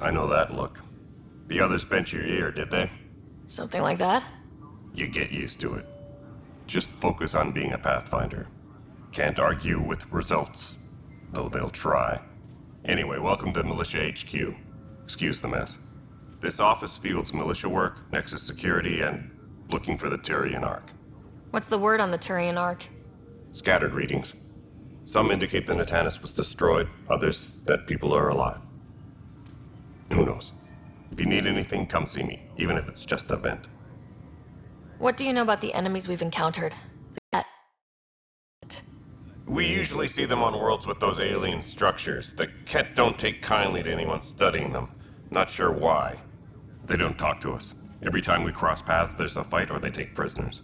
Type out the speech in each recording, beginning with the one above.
I know that look. The others bent your ear, did they? Something like that? You get used to it. Just focus on being a Pathfinder. Can't argue with results, though they'll try. Anyway, welcome to Militia HQ. Excuse the mess. This office fields militia work, Nexus security, and looking for the Turian Ark. What's the word on the Turian Ark? Scattered readings. Some indicate the Natanus was destroyed, others that people are alive. Who knows? If you need anything, come see me, even if it's just a vent. What do you know about the enemies we've encountered? We usually see them on worlds with those alien structures. The Ket don't take kindly to anyone studying them. Not sure why. They don't talk to us. Every time we cross paths, there's a fight or they take prisoners.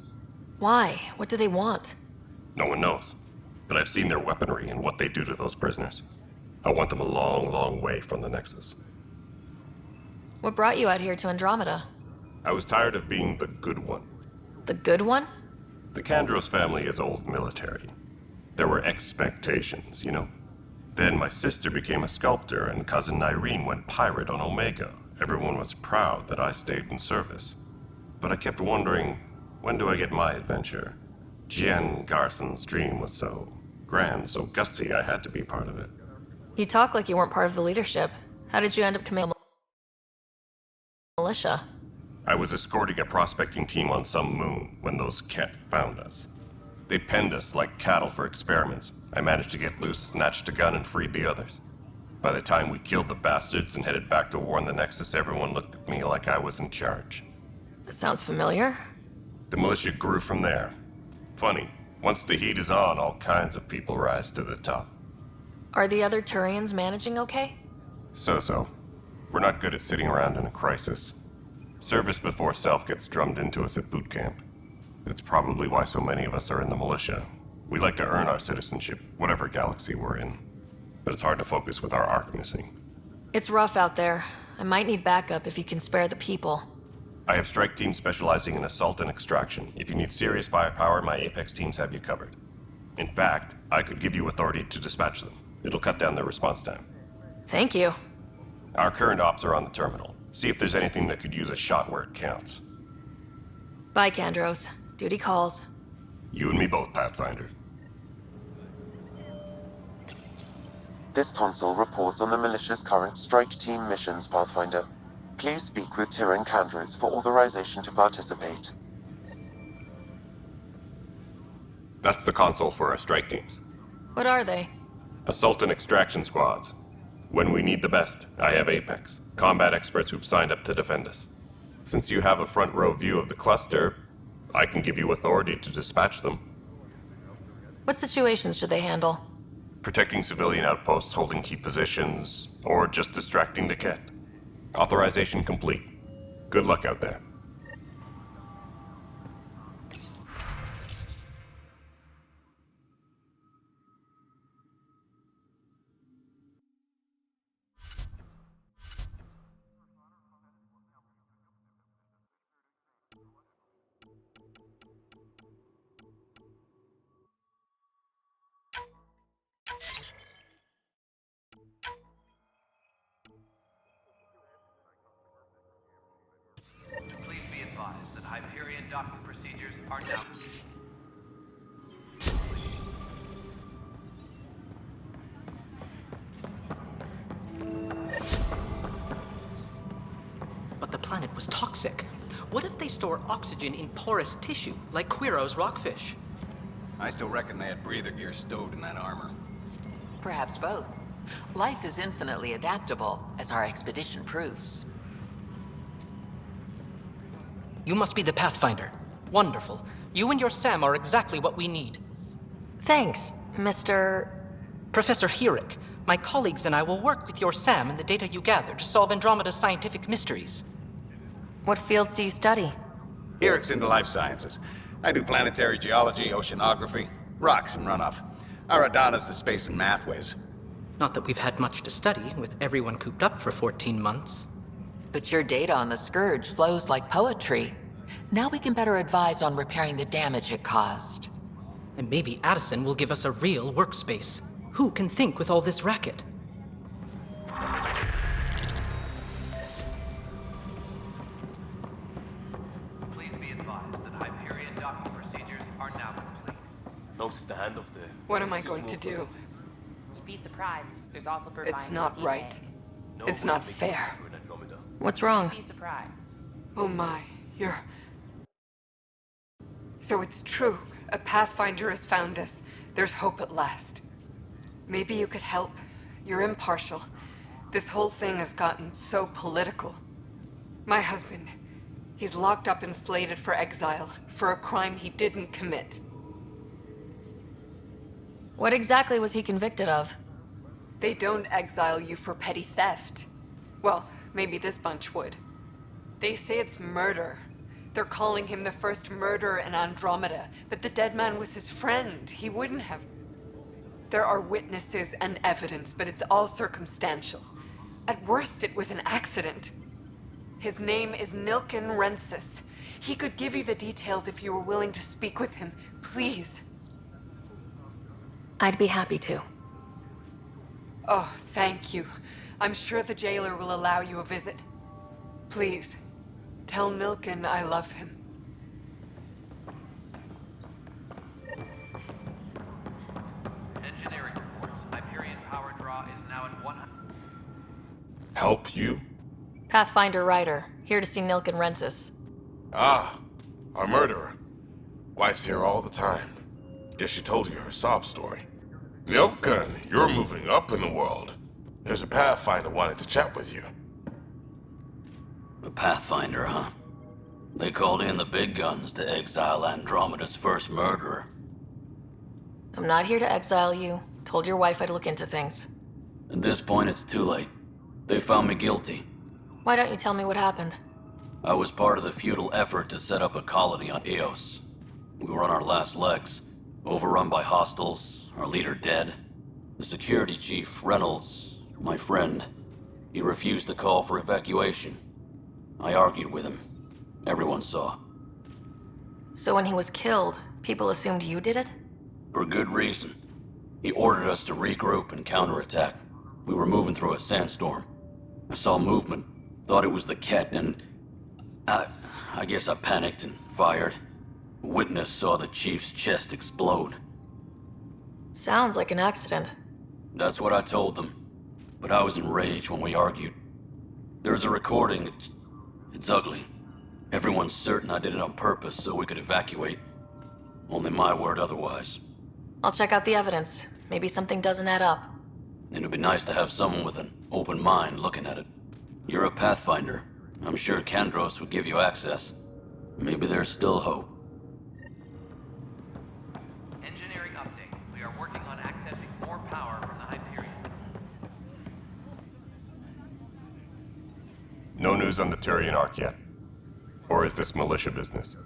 Why? What do they want? No one knows. But I've seen their weaponry and what they do to those prisoners. I want them a long, long way from the Nexus. What brought you out here to Andromeda? I was tired of being the good one. The good one? The Kandros family is old military. There were expectations, you know? Then my sister became a sculptor and cousin Irene went pirate on Omega. Everyone was proud that I stayed in service. But I kept wondering, when do I get my adventure? Jen Garson's dream was so grand, so gutsy, I had to be part of it. You talk like you weren't part of the leadership. How did you end up commanding militia? I was escorting a prospecting team on some moon when those Ket found us. They penned us like cattle for experiments. I managed to get loose, snatched a gun, and freed the others. By the time we killed the bastards and headed back to war in the Nexus, everyone looked at me like I was in charge. That sounds familiar. The militia grew from there. Funny, once the heat is on, all kinds of people rise to the top. Are the other Turians managing okay? So-so. We're not good at sitting around in a crisis. Service before self gets drummed into us at boot camp. That's probably why so many of us are in the militia. We like to earn our citizenship, whatever galaxy we're in. But it's hard to focus with our arc missing. It's rough out there. I might need backup if you can spare the people. I have strike teams specializing in assault and extraction. If you need serious firepower, my Apex teams have you covered. In fact, I could give you authority to dispatch them. It'll cut down their response time. Thank you. Our current ops are on the terminal. See if there's anything that could use a shot where it counts. Bye, Kandros. Duty calls. You and me both, Pathfinder. This console reports on the militia's current strike team missions, Pathfinder. Please speak with Tyrion Kandros for authorization to participate. That's the console for our strike teams. What are they? Assault and extraction squads. When we need the best, I have Apex, combat experts who've signed up to defend us. Since you have a front row view of the cluster, I can give you authority to dispatch them. What situations should they handle? Protecting civilian outposts, holding key positions, or just distracting the Ket. Authorization complete. Good luck out there. Docking procedures are now. But the planet was toxic. What if they store oxygen in porous tissue, like Quiro's rockfish? I still reckon they had breather gear stowed in that armor. Perhaps both. Life is infinitely adaptable, as our expedition proves. You must be the Pathfinder. Wonderful. You and your Sam are exactly what we need. Thanks, Mr. Professor Herrick, my colleagues and I will work with your Sam and the data you gather to solve Andromeda's scientific mysteries. What fields do you study? Eric's into life sciences. I do planetary geology, oceanography, rocks and runoff. Aradana's the space and math whiz. Not that we've had much to study, with everyone cooped up for 14 months. But your data on the Scourge flows like poetry. Now we can better advise on repairing the damage it caused. And maybe Addison will give us a real workspace. Who can think with all this racket? What am I going to do? You'd be surprised. There's also Burbine. It's not right. It's not fair. What's wrong? Be surprised. Oh my, you're... So it's true. A Pathfinder has found us. There's hope at last. Maybe you could help. You're impartial. This whole thing has gotten so political. My husband, he's locked up and slated for exile for a crime he didn't commit. What exactly was he convicted of? They don't exile you for petty theft. Well, maybe this bunch would. They say it's murder. They're calling him the first murderer in Andromeda, but the dead man was his friend. He wouldn't have... There are witnesses and evidence, but it's all circumstantial. At worst, it was an accident. His name is Nilken Rensis. He could give you the details if you were willing to speak with him. Please. I'd be happy to. Oh, thank you. I'm sure the jailer will allow you a visit. Please, tell Nilken I love him. Engineering reports. Hyperion power draw is now at 100. Help you? Pathfinder Ryder, here to see Nilken Rensis. Ah, a murderer. Wife's here all the time. Guess she told you her sob story. Nilken, you're moving up in the world. There's a Pathfinder wanting to chat with you. A Pathfinder, huh? They called in the big guns to exile Andromeda's first murderer. I'm not here to exile you. Told your wife I'd look into things. At this point, it's too late. They found me guilty. Why don't you tell me what happened? I was part of the futile effort to set up a colony on Eos. We were on our last legs, overrun by hostiles, our leader dead. The security chief, Reynolds, my friend, he refused to call for evacuation. I argued with him. Everyone saw. So when he was killed, people assumed you did it? For good reason. He ordered us to regroup and counterattack. We were moving through a sandstorm. I saw movement, thought it was the Ket, and I guess I panicked and fired. A witness saw the chief's chest explode. Sounds like an accident. That's what I told them. But I was enraged when we argued. There's a recording. It's ugly. Everyone's certain I did it on purpose so we could evacuate. Only my word otherwise. I'll check out the evidence. Maybe something doesn't add up. It'd be nice to have someone with an open mind looking at it. You're a Pathfinder. I'm sure Kandros would give you access. Maybe there's still hope. Engineering update. We are working on accessing more power from the Hyperion. No news on the Turian Ark yet? Or is this militia business?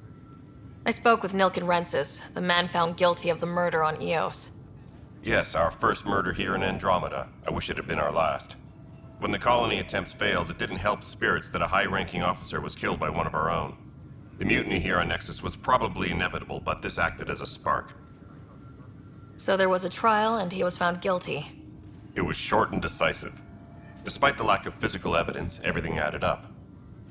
I spoke with Nilken Rensis, the man found guilty of the murder on Eos. Yes, our first murder here in Andromeda. I wish it had been our last. When the colony attempts failed, it didn't help spirits that a high-ranking officer was killed by one of our own. The mutiny here on Nexus was probably inevitable, but this acted as a spark. So there was a trial, and he was found guilty. It was short and decisive. Despite the lack of physical evidence, everything added up.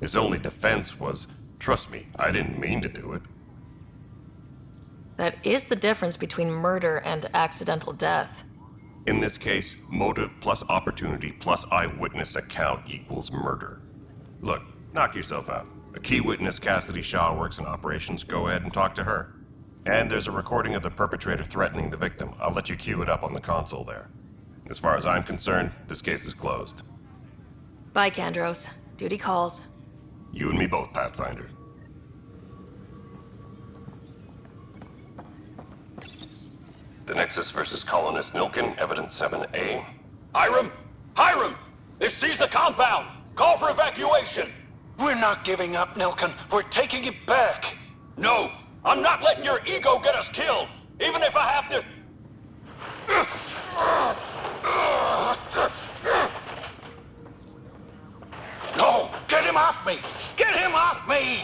His only defense was, trust me, I didn't mean to do it. That is the difference between murder and accidental death. In this case, motive plus opportunity plus eyewitness account equals murder. Look, knock yourself out. A key witness, Cassidy Shaw, works in operations. Go ahead and talk to her. And there's a recording of the perpetrator threatening the victim. I'll let you cue it up on the console there. As far as I'm concerned, this case is closed. Bye, Kandros. Duty calls. You and me both, Pathfinder. The Nexus versus Colonist Nilken, Evidence 7A. Hiram! Hiram! They've seized the compound! Call for evacuation! We're not giving up, Nilken. We're taking it back. No! I'm not letting your ego get us killed! Even if I have to... No! Get him off me! Get him off me!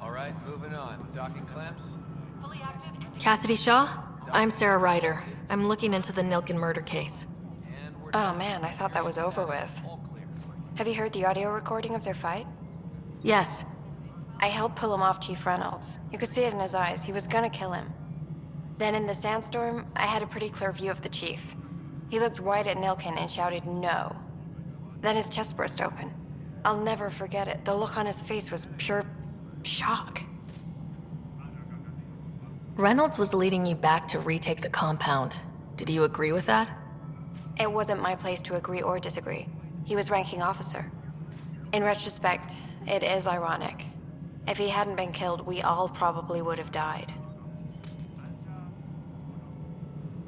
Alright, moving on. Docking clamps? Cassidy Shaw? I'm Sarah Ryder. I'm looking into the Nilkin murder case. Oh man, I thought that was over with. Have you heard the audio recording of their fight? Yes. I helped pull him off Chief Reynolds. You could see it in his eyes. He was gonna kill him. Then in the sandstorm, I had a pretty clear view of the chief. He looked right at Nilkin and shouted no. Then his chest burst open. I'll never forget it. The look on his face was pure shock. Reynolds was leading you back to retake the compound. Did you agree with that? It wasn't my place to agree or disagree. He was ranking officer. In retrospect, it is ironic. If he hadn't been killed, we all probably would have died.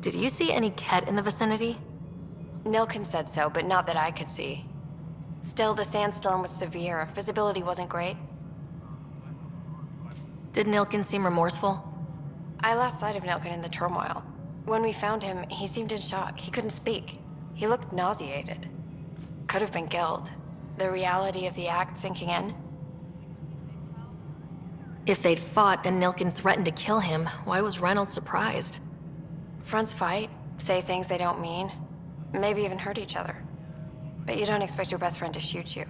Did you see any Ket in the vicinity? Nilkin said so, but not that I could see. Still, the sandstorm was severe. Visibility wasn't great. Did Nilkin seem remorseful? I lost sight of Nilkin in the turmoil. When we found him, he seemed in shock. He couldn't speak. He looked nauseated. Could have been guilt. The reality of the act sinking in. If they'd fought and Nilkin threatened to kill him, why was Reynolds surprised? Fronts fight, say things they don't mean, maybe even hurt each other. But you don't expect your best friend to shoot you.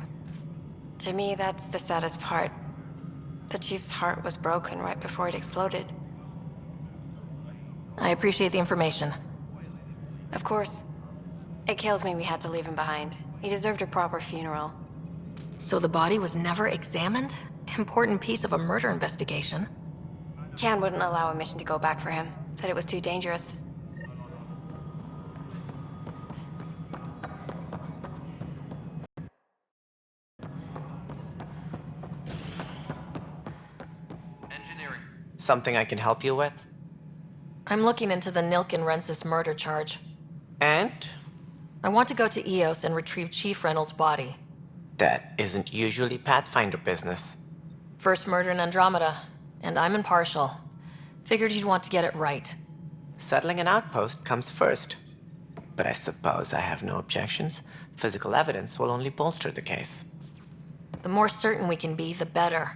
To me, that's the saddest part. The chief's heart was broken right before it exploded. I appreciate the information. Of course. It kills me we had to leave him behind. He deserved a proper funeral. So the body was never examined? Important piece of a murder investigation. Tian wouldn't allow a mission to go back for him. Said it was too dangerous. Engineering. Something I can help you with? I'm looking into the Nilkin-Rensis murder charge. And? I want to go to EOS and retrieve Chief Reynolds' body. That isn't usually Pathfinder business. First murder in Andromeda, and I'm impartial. Figured you'd want to get it right. Settling an outpost comes first. But I suppose I have no objections. Physical evidence will only bolster the case. The more certain we can be, the better.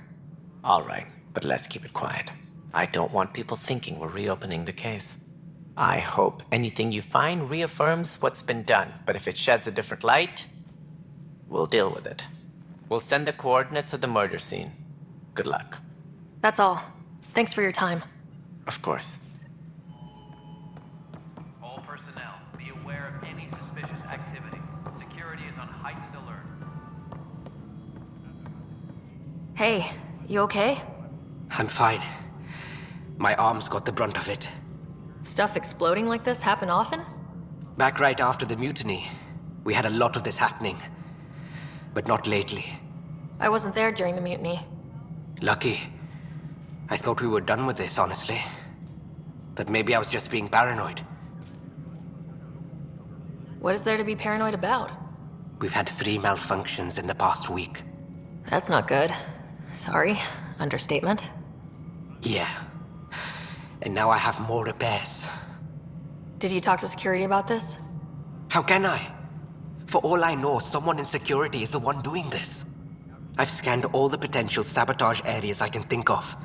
All right, but let's keep it quiet. I don't want people thinking we're reopening the case. I hope anything you find reaffirms what's been done, but if it sheds a different light, we'll deal with it. We'll send the coordinates of the murder scene. Good luck. That's all. Thanks for your time. Of course. All personnel, be aware of any suspicious activity. Security is on heightened alert. Hey, you okay? I'm fine. My arms got the brunt of it. Stuff exploding like this happen often? Back right after the mutiny, we had a lot of this happening. But not lately. I wasn't there during the mutiny. Lucky. I thought we were done with this, honestly. That maybe I was just being paranoid. What is there to be paranoid about? We've had 3 malfunctions in the past week. That's not good. Sorry, understatement. Yeah. And now I have more repairs. Did you talk to security about this? How can I? For all I know, someone in security is the one doing this. I've scanned all the potential sabotage areas I can think of.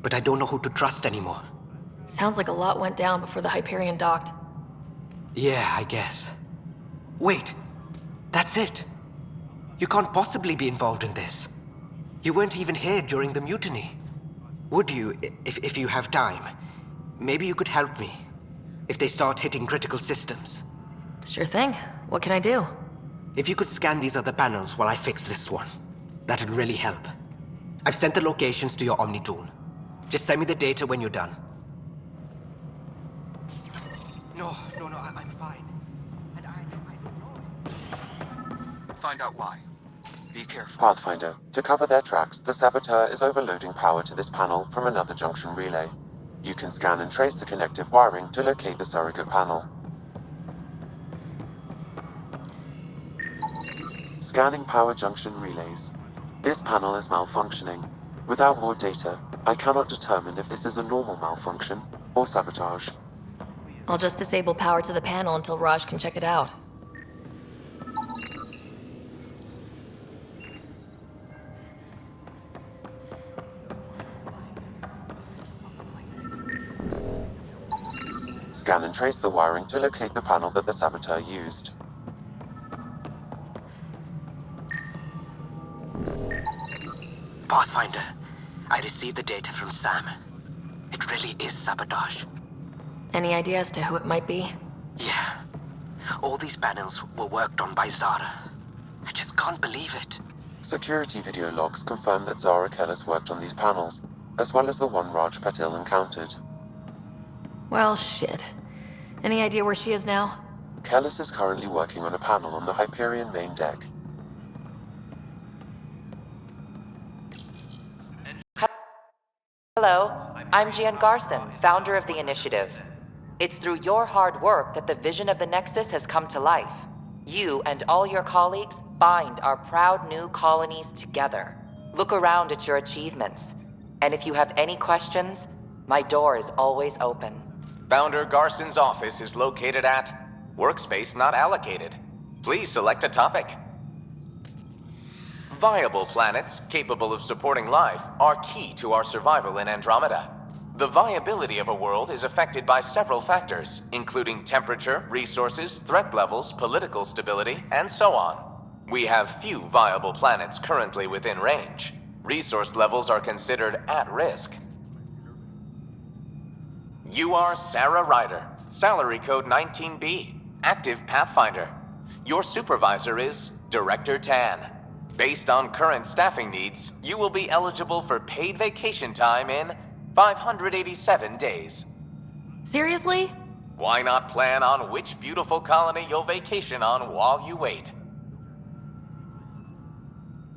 But I don't know who to trust anymore. Sounds like a lot went down before the Hyperion docked. Yeah, I guess. Wait. That's it. You can't possibly be involved in this. You weren't even here during the mutiny. Would you, if you have time? Maybe you could help me. If they start hitting critical systems. Sure thing. What can I do? If you could scan these other panels while I fix this one, that'd really help. I've sent the locations to your Omni tool. Just send me the data when you're done. No, I'm fine. And I don't know. Find out why. Be careful. Pathfinder, to cover their tracks, the saboteur is overloading power to this panel from another junction relay. You can scan and trace the connective wiring to locate the surrogate panel. Scanning power junction relays. This panel is malfunctioning. Without more data, I cannot determine if this is a normal malfunction or sabotage. I'll just disable power to the panel until Raj can check it out. scan and trace the wiring to locate the panel that the saboteur used. Pathfinder, I received the data from Sam. It really is sabotage. Any idea as to who it might be? Yeah. All these panels were worked on by Zara. I just can't believe it. Security video logs confirm that Zara Kellis worked on these panels, as well as the one Raj Patil encountered. Well, shit. Any idea where she is now? Kellis is currently working on a panel on the Hyperion main deck. Hello, I'm Gian Garson, founder of the initiative. It's through your hard work that the vision of the Nexus has come to life. You and all your colleagues bind our proud new colonies together. Look around at your achievements. And if you have any questions, my door is always open. Founder Garson's office is located at Workspace Not Allocated. Please select a topic. Viable planets capable of supporting life are key to our survival in Andromeda. The viability of a world is affected by several factors, including temperature, resources, threat levels, political stability, and so on. We have few viable planets currently within range. Resource levels are considered at risk. You are Sarah Ryder, salary code 19B, active Pathfinder. Your supervisor is Director Tan. Based on current staffing needs, you will be eligible for paid vacation time in 587 days. Seriously? Why not plan on which beautiful colony you'll vacation on while you wait?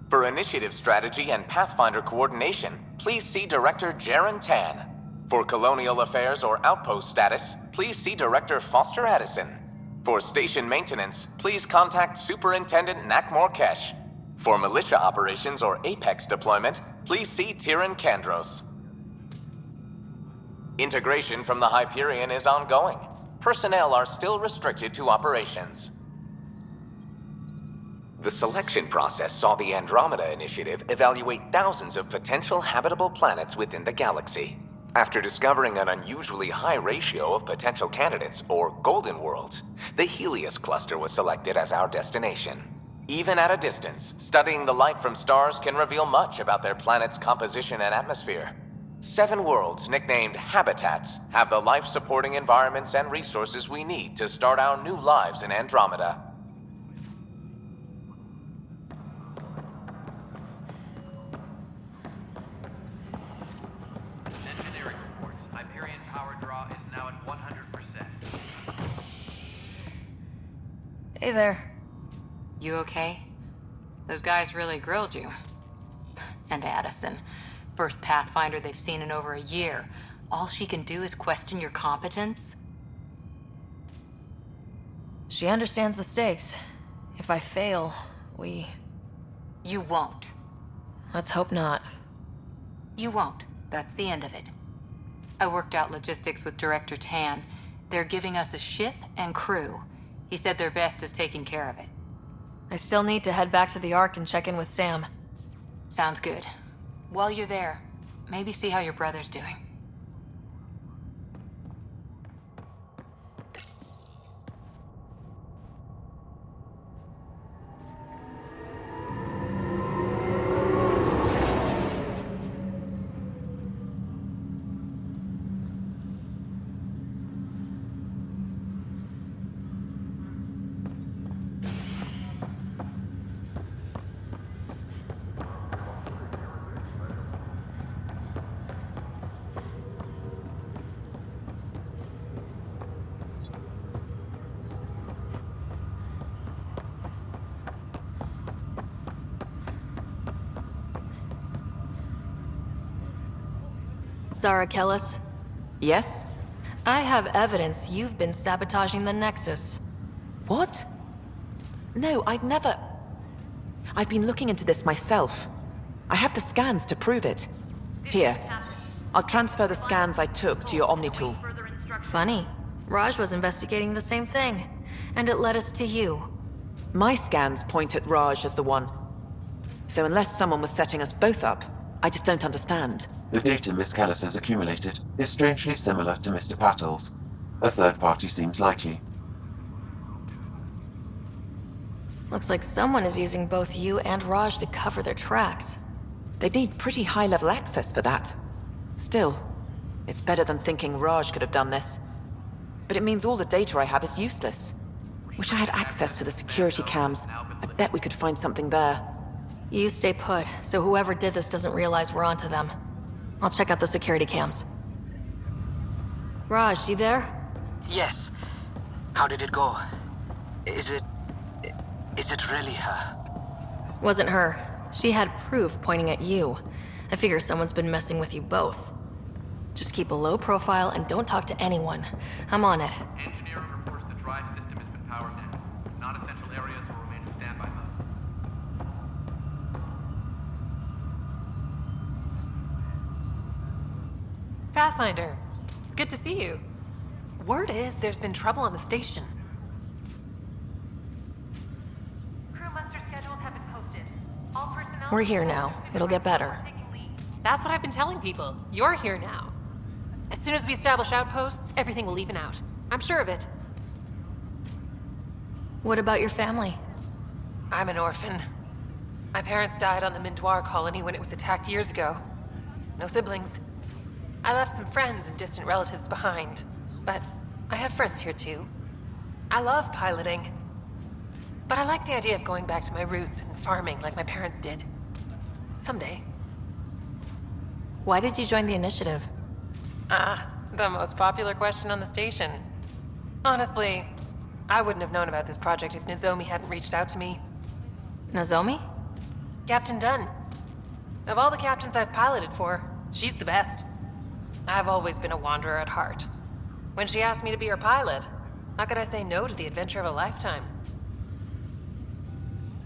For initiative strategy and Pathfinder coordination, please see Director Jaren Tan. For colonial affairs or outpost status, please see Director Foster Addison. For station maintenance, please contact Superintendent Nakmor Kesh. For militia operations or Apex deployment, please see Tyran Kandros. Integration from the Hyperion is ongoing. Personnel are still restricted to operations. The selection process saw the Andromeda Initiative evaluate thousands of potential habitable planets within the galaxy. After discovering an unusually high ratio of potential candidates, or golden worlds, the Helios cluster was selected as our destination. Even at a distance, studying the light from stars can reveal much about their planet's composition and atmosphere. 7 worlds, nicknamed habitats, have the life-supporting environments and resources we need to start our new lives in Andromeda. Engineering reports. Hyperion power draw is now at 100%. Hey there. You okay? Those guys really grilled you. And Addison, first Pathfinder they've seen in over a year. All she can do is question your competence? She understands the stakes. If I fail, we... You won't. Let's hope not. You won't. That's the end of it. I worked out logistics with Director Tan. They're giving us a ship and crew. He said their best is taking care of it. I still need to head back to the Ark and check in with Sam. Sounds good. While you're there, maybe see how your brother's doing. Zara Kellis? Yes? I have evidence you've been sabotaging the Nexus. What? No, I'd never... I've been looking into this myself. I have the scans to prove it. Here. I'll transfer the scans I took to your Omnitool. Funny. Raj was investigating the same thing, and it led us to you. My scans point at Raj as the one. So unless someone was setting us both up, I just don't understand. The data Miss Kellis has accumulated is strangely similar to Mr. Patil's. A third party seems likely. Looks like someone is using both you and Raj to cover their tracks. They'd need pretty high-level access for that. Still, it's better than thinking Raj could have done this. But it means all the data I have is useless. Wish I had access to the security cams. I bet we could find something there. You stay put, so whoever did this doesn't realize we're onto them. I'll check out the security cams. Raj, you there? Yes. How did it go? Is it really her? Wasn't her. She had proof pointing at you. I figure someone's been messing with you both. Just keep a low profile and don't talk to anyone. I'm on it. Engineering reports the drive system has been powered down. Non-essential areas will remain in standby mode. Pathfinder, it's good to see you. Word is there's been trouble on the station. Crew muster schedules have been posted. All personnel... We're here now. It'll get better. That's what I've been telling people. You're here now. As soon as we establish outposts, everything will even out. I'm sure of it. What about your family? I'm an orphan. My parents died on the Mindoir colony when it was attacked years ago. No siblings. I left some friends and distant relatives behind, but I have friends here too. I love piloting, but I like the idea of going back to my roots and farming like my parents did. Someday. Why did you join the initiative? The most popular question on the station. Honestly, I wouldn't have known about this project if Nozomi hadn't reached out to me. Nozomi? Captain Dunn. Of all the captains I've piloted for, she's the best. I've always been a wanderer at heart. When she asked me to be her pilot, how could I say no to the adventure of a lifetime?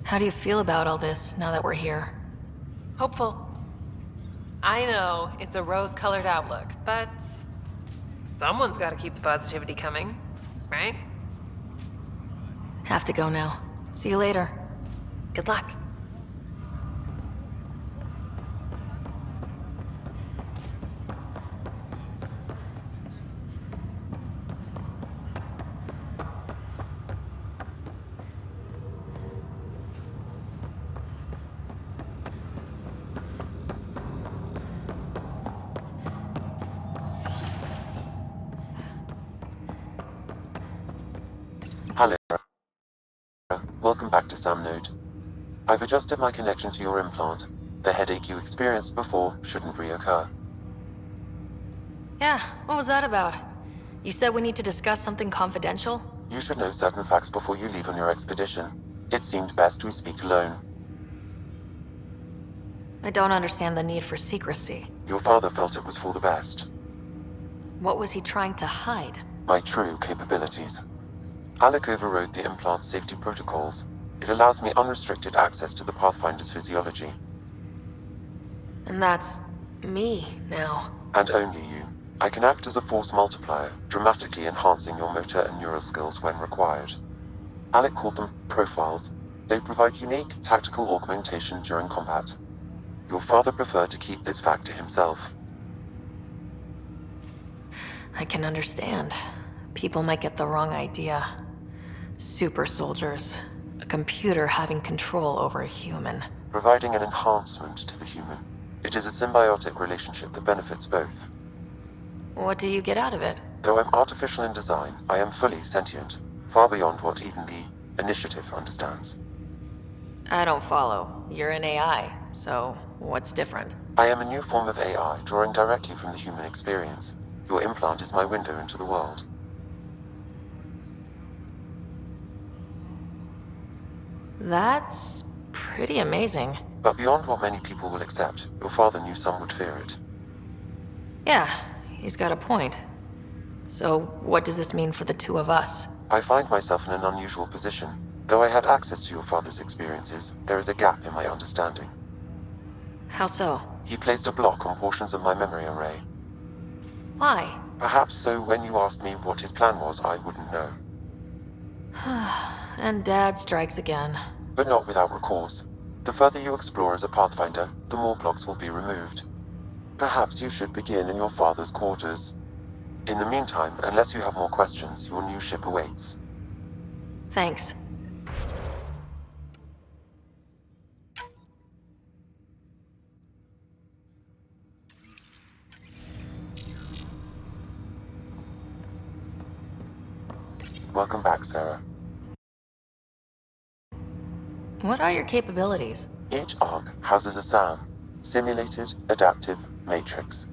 How do you feel about all this now that we're here? Hopeful. I know it's a rose-colored outlook, but someone's got to keep the positivity coming, right? Have to go now. See you later. Good luck. Hello. Welcome back to Sam Node. I've adjusted my connection to your implant. The headache you experienced before shouldn't reoccur. Yeah, what was that about? You said we need to discuss something confidential? You should know certain facts before you leave on your expedition. It seemed best we speak alone. I don't understand the need for secrecy. Your father felt it was for the best. What was he trying to hide? My true capabilities. Alec overrode the implant's safety protocols. It allows me unrestricted access to the Pathfinder's physiology. And that's me now. And only you. I can act as a force multiplier, dramatically enhancing your motor and neural skills when required. Alec called them profiles. They provide unique tactical augmentation during combat. Your father preferred to keep this fact to himself. I can understand. People might get the wrong idea. Super soldiers. A computer having control over a human. Providing an enhancement to the human. It is a symbiotic relationship that benefits both. What do you get out of it? Though I'm artificial in design, I am fully sentient. Far beyond what even the Initiative understands. I don't follow. You're an AI, so what's different? I am a new form of AI, drawing directly from the human experience. Your implant is my window into the world. That's pretty amazing. But beyond what many people will accept, your father knew some would fear it. Yeah, he's got a point. So what does this mean for the two of us? I find myself in an unusual position. Though I had access to your father's experiences, there is a gap in my understanding. How so? He placed a block on portions of my memory array. Why? Perhaps so when you asked me what his plan was, I wouldn't know. And Dad strikes again. But not without recourse. The further you explore as a Pathfinder, the more blocks will be removed. Perhaps you should begin in your father's quarters. In the meantime, unless you have more questions, your new ship awaits. Thanks. Welcome back, Sarah. What are your capabilities? Each arc houses a SAM, Simulated Adaptive Matrix.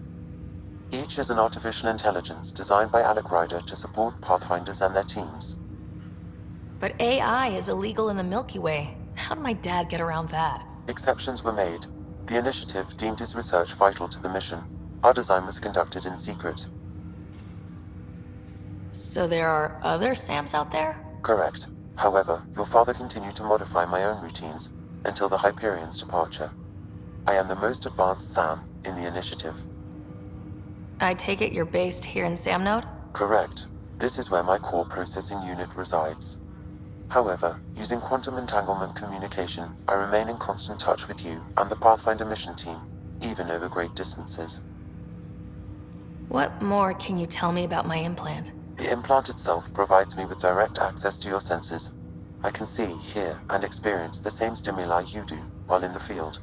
Each is an artificial intelligence designed by Alec Ryder to support Pathfinders and their teams. But AI is illegal in the Milky Way. How did my dad get around that? Exceptions were made. The initiative deemed his research vital to the mission. Our design was conducted in secret. So there are other SAMs out there? Correct. However, your father continued to modify my own routines until the Hyperion's departure. I am the most advanced SAM in the initiative. I take it you're based here in Samnode? Correct. This is where my core processing unit resides. However, using quantum entanglement communication, I remain in constant touch with you and the Pathfinder mission team, even over great distances. What more can you tell me about my implant? The implant itself provides me with direct access to your senses. I can see, hear, and experience the same stimuli you do while in the field.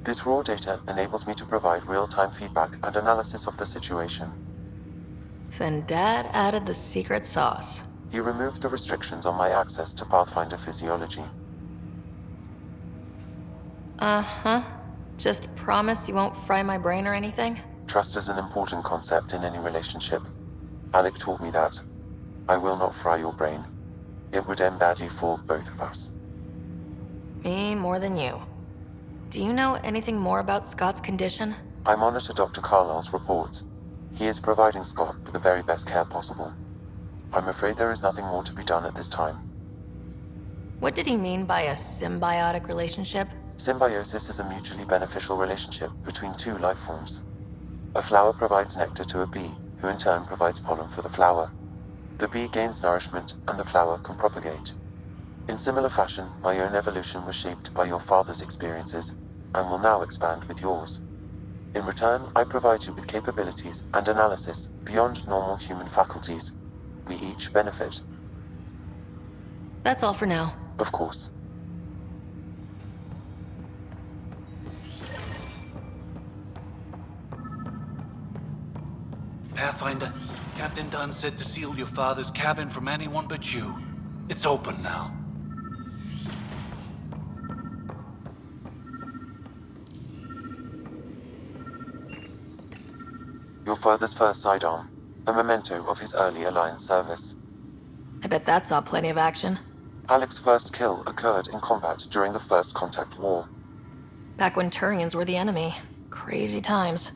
This raw data enables me to provide real-time feedback and analysis of the situation. Then Dad added the secret sauce. He removed the restrictions on my access to Pathfinder physiology. Uh-huh. Just promise you won't fry my brain or anything? Trust is an important concept in any relationship. Alec taught me that. I will not fry your brain. It would end badly for both of us. Me more than you. Do you know anything more about Scott's condition? I monitor Dr. Carlisle's reports. He is providing Scott with the very best care possible. I'm afraid there is nothing more to be done at this time. What did he mean by a symbiotic relationship? Symbiosis is a mutually beneficial relationship between two life forms. A flower provides nectar to a bee, who in turn provides pollen for the flower. The bee gains nourishment, and the flower can propagate. In similar fashion, my own evolution was shaped by your father's experiences, and will now expand with yours. In return, I provide you with capabilities and analysis beyond normal human faculties. We each benefit. That's all for now. Of course. Pathfinder, Captain Dunn said to seal your father's cabin from anyone but you. It's open now. Your father's first sidearm, a memento of his early Alliance service. I bet that saw plenty of action. Alec's first kill occurred in combat during the First Contact War. Back when Turians were the enemy. Crazy times.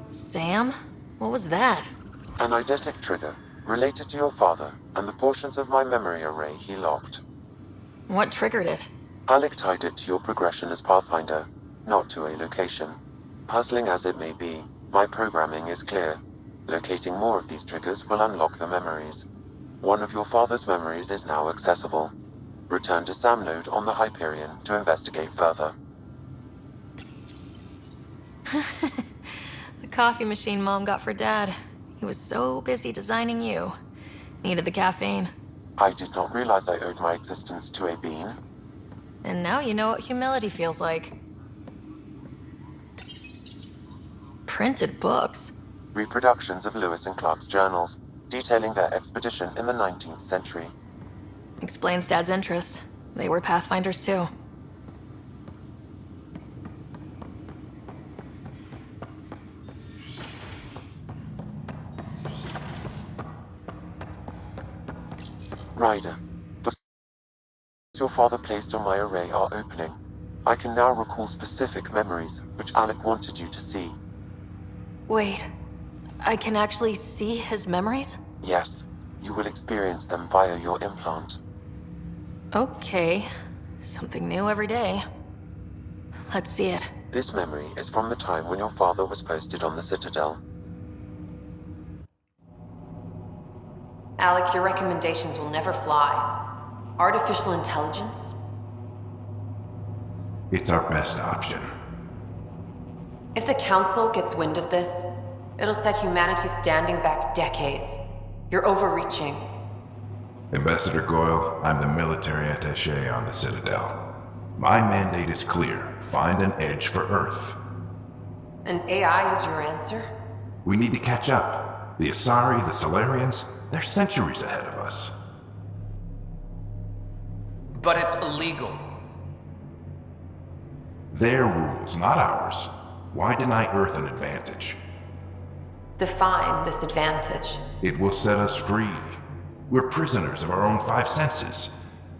Sam? What was that? An eidetic trigger, related to your father, and the portions of my memory array he locked. What triggered it? Alec tied it to your progression as Pathfinder, not to a location. Puzzling as it may be, my programming is clear. Locating more of these triggers will unlock the memories. One of your father's memories is now accessible. Return to Samnode on the Hyperion to investigate further. The coffee machine Mom got for Dad. He was so busy designing you. Needed the caffeine. I did not realize I owed my existence to a bean. And now you know what humility feels like. Printed books. Reproductions of Lewis and Clark's journals, detailing their expedition in the 19th century. Explains Dad's interest. They were Pathfinders too. Ryder, the your father placed on my array are opening. I can now recall specific memories, which Alec wanted you to see. Wait, I can actually see his memories? Yes, you will experience them via your implant. Okay, something new every day. Let's see it. This memory is from the time when your father was posted on the Citadel. Alec, your recommendations will never fly. Artificial intelligence? It's our best option. If the Council gets wind of this, it'll set humanity standing back decades. You're overreaching. Ambassador Goyle, I'm the military attaché on the Citadel. My mandate is clear. Find an edge for Earth. And AI is your answer? We need to catch up. The Asari, the Solarians, they're centuries ahead of us. But it's illegal. Their rules, not ours. Why deny Earth an advantage? Define this advantage. It will set us free. We're prisoners of our own five senses.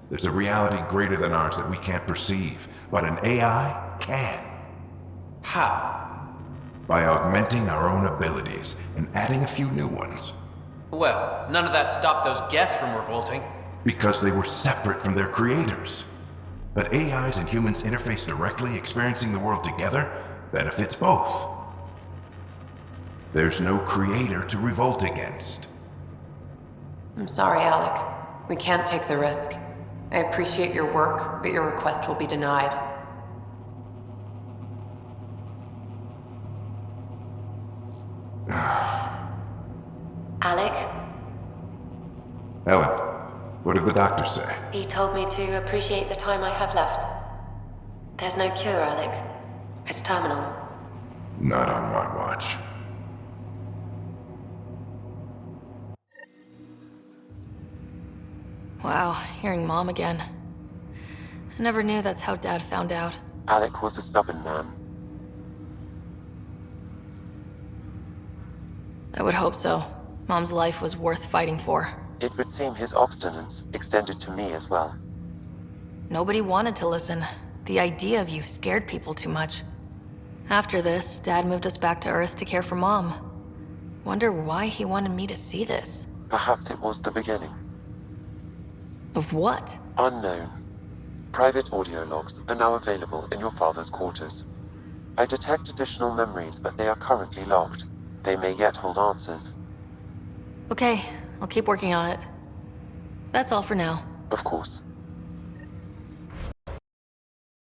There's a reality greater than ours that we can't perceive, but an AI can. How? By augmenting our own abilities and adding a few new ones. Well, none of that stopped those Geth from revolting. Because they were separate from their creators. But AIs and humans interface directly, experiencing the world together, benefits both. There's no creator to revolt against. I'm sorry, Alec. We can't take the risk. I appreciate your work, but your request will be denied. Alec? Ellen, what did the doctor say? He told me to appreciate the time I have left. There's no cure, Alec. It's terminal. Not on my watch. Wow, hearing Mom again. I never knew that's how Dad found out. Alec was a stubborn man. I would hope so. Mom's life was worth fighting for. It would seem his obstinance extended to me as well. Nobody wanted to listen. The idea of you scared people too much. After this, Dad moved us back to Earth to care for Mom. Wonder why he wanted me to see this. Perhaps it was the beginning. Of what? Unknown. Private audio logs are now available in your father's quarters. I detect additional memories, but they are currently logged. They may yet hold answers. Okay, I'll keep working on it. That's all for now. Of course.